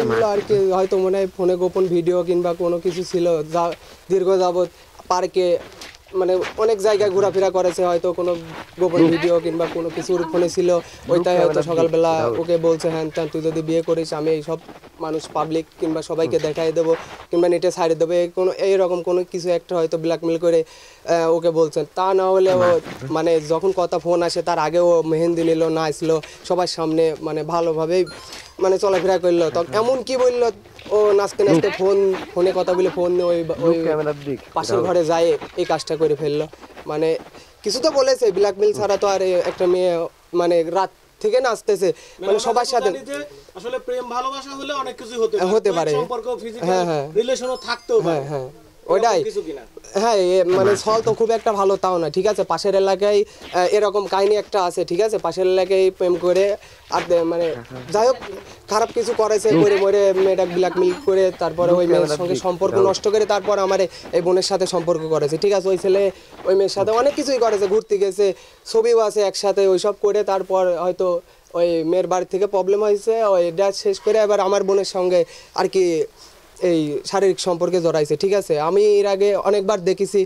ওইগুলো আর কি হয়তো মনে হয় ফোনে গোপন ভিডিও কিংবা কোনো কিছু ছিল, যা দীর্ঘ যাবৎ পার্কে মানে অনেক জায়গায় ঘোরাফেরা করেছে, হয়তো কোনো গোপন ভিডিও কিংবা কোনো কিছুর ফোনে ছিল, ওইটাই হয়তো সকালবেলা ওকে বলছে হ্যাঁ ত্যান তুই যদি বিয়ে করিস আমি এই সব মানুষ পাবলিক কিংবা সবাইকে দেখাই দেবো কিংবা নেটে ছাড়িয়ে দেবো, কোনো এইরকম কোনো কিছু একটা হয়তো ব্ল্যাকমেল করে ওকে বলছেন। তা না হলে ও মানে যখন কথা ফোন আসে তার আগেও মেহেন্দি নিল, নাচলো সবার সামনে, মানে ভালোভাবেই মানে চলাফেরা করলো। তখন এমন কি বললো, ও নাচতে নাচতে ফোনে কথা বলে ফোন নিয়ে ওই পাশের ঘরে যায় এই কাজটা করে ফেললো। মানে কিছু তো বলেছে, ব্ল্যাকমেল ছাড়া তো আর একটা মেয়ে মানে রাত থেকে নাচতেছে মানে সবার সাথে আসলে প্রেম ভালোবাসা হলে অনেক কিছু হতে পারে, সম্পর্ক ফিজিক্যাল রিলেশনও থাকতেও পারে। হ্যাঁ ওইটাই। হ্যাঁ মানে ছল তো খুব একটা ভালো তাও না, ঠিক আছে। পাশের এলাকায় এরকম কাহিনী একটা আছে, ঠিক আছে। পাশের এলাকায় প্রেম করে আর মানে যাই হোক খারাপ কিছু করেছে, করে মরে মেয়েটা ব্ল্যাকমেল করে তারপরে ওই মেয়ের সঙ্গে সম্পর্ক নষ্ট করে তারপর আমার এই বোনের সাথে সম্পর্ক করেছে, ঠিক আছে। ওই ছেলে ওই মেয়ের সাথে অনেক কিছুই করেছে, ঘুরতে গেছে, ছবিও আছে একসাথে, ওইসব করে তারপর হয়তো ওই মেয়ের বাড়ি থেকে প্রবলেম হয়েছে, ওই ড্যাট শেষ করে এবার আমার বোনের সঙ্গে আর কি এই শারীরিক সম্পর্কে জড়াইছে, ঠিক আছে। আমি এর আগে অনেকবার দেখেছি,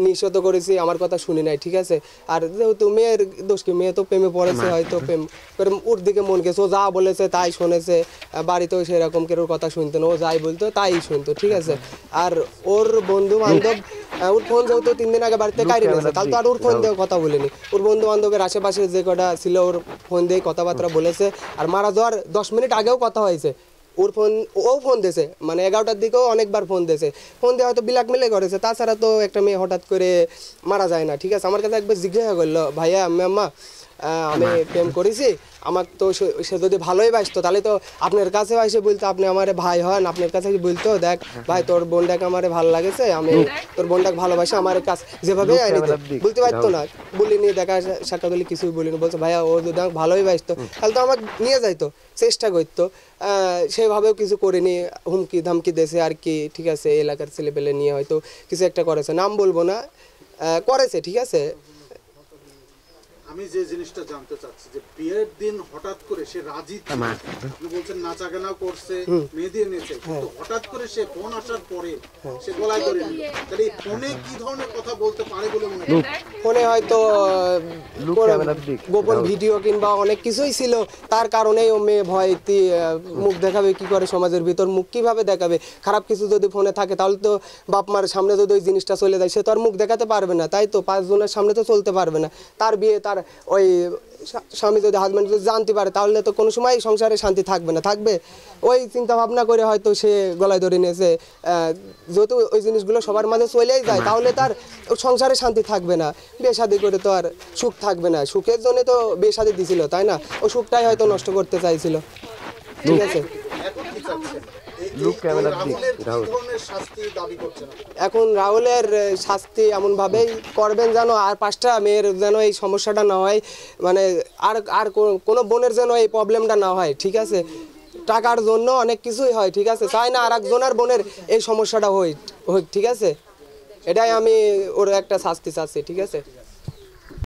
নিঃশত করেছি, আমার কথা শুনি নাই, ঠিক আছে। আর যেহেতু মেয়ের দোষ কি, মেয়ে তো প্রেমে পড়েছে, হয়তো প্রেম করে ওর দিকে মন গেছে, ও যা বলেছে তাই শুনেছে, বাড়িতেও সেরকম কেউ কথা শুনতো না, ও যাই বলতো তাই শুনতো, ঠিক আছে। আর ওর বন্ধু বান্ধব ওর ফোন যেহেতু 3 দিন আগে বাড়িতে কাইরে নিয়েছে, তাহলে তো আর ওর ফোন দিয়ে কথা বলিনি। ওর বন্ধু বান্ধবের আশেপাশে যে কটা ছিল ওর ফোন দিয়ে কথাবার্তা বলেছে, আর মারা যাওয়ার 10 মিনিট আগেও কথা হয়েছে। ওর ফোন দিয়েছে, মানে 11টার দিকেও অনেকবার ফোন দিয়েছে, ফোন দিয়ে হয়তো ব্ল্যাকমেলে করেছে। তাছাড়া তো একটা মেয়ে হঠাৎ করে মারা যায় না, ঠিক আছে। আমার কাছে একবার জিজ্ঞাসা করলো, ভাইয়া আম্মা আমি প্রেম করেছি, আমার তো সে যদি ভালোই বাসতো তাহলে তো আপনার কাছে এসে বলতো, আপনি আমার ভাই হন, আপনার কাছে বলতো দেখ ভাই তোর বোনটাকে আমার ভালো লাগেছে, আমি তোর বোনটাকে ভালোবাসি, আমার কাছে যেভাবে বলতে পারতো না, বলিনি, দেখা সাক্ষাৎ হলে কিছুই বলিনি। বলছে ভাইয়া ও যদি আমাকে ভালোই বাসতো তাহলে তো আমাকে নিয়ে যাইতো, চেষ্টা করতো, সেভাবেও কিছু করিনি, হুমকি ধামকি দেশে আর কি, ঠিক আছে। এলাকার ছেলেপেলে নিয়ে হয়তো কিছু একটা করেছে, নাম বলবো না, করেছে, ঠিক আছে। আমি যে জিনিসটা জানতে চাচ্ছি যে বিয়ের দিন হঠাৎ করে সে রাজি, আপনি বলছেন নাচা গানা করছে, মেহেদি এনেছে, কিন্তু হঠাৎ করে সে ফোন আসার পরে সে গলায় ধরে নিল, তাহলে ফোনে কি ধরনের কথা বলতে পারে বলে মনে হয়? ফোনে হয়তো গোপন ভিডিও কিংবা অনেক কিছুই ছিল, তার কারণেই ও মেয়ে ভয়তে মুখ দেখাবে কি করে, সমাজের ভিতর মুখ কিভাবে দেখাবে। খারাপ কিছু যদি ফোনে থাকে তাহলে তো বাপ মার সামনে যদি ওই জিনিসটা চলে যায়, সে তো আর মুখ দেখাতে পারবে না, তাই তো 5 জনের সামনে তো চলতে পারবে না। তার বিয়ে, তার ওই স্বামী যদি, হাজব্যান্ড যদি জানতে পারে তাহলে তো কোনো সময় সংসারে শান্তি থাকবে না, থাকবে। ওই চিন্তা ভাবনা করে হয়তো সে গলায় ধরে নিয়েছে। যেহেতু ওই জিনিসগুলো সবার মাঝে চলেই যায় তাহলে তার সংসারে শান্তি থাকবে না, বিয়ে শাদী করে তো আর সুখ থাকবে না। সুখের জন্য তো বিয়ে শাদী দিছিল, তাই না? ও সুখটাই হয়তো নষ্ট করতে চাইছিল, ঠিক আছে। এখন রাহুলের শাস্তি এমনভাবেই করবেন যেন আর 5টা মেয়ের যেন এই সমস্যাটা না হয়, মানে আর কোনো বোনের যেন এই প্রবলেমটা না হয়, ঠিক আছে। টাকার জন্য অনেক কিছুই হয়, ঠিক আছে, চাই না আর একজনের বোনের এই সমস্যাটা হোক, ঠিক আছে। এটাই আমি ওর একটা শাস্তি চাচ্ছি, ঠিক আছে।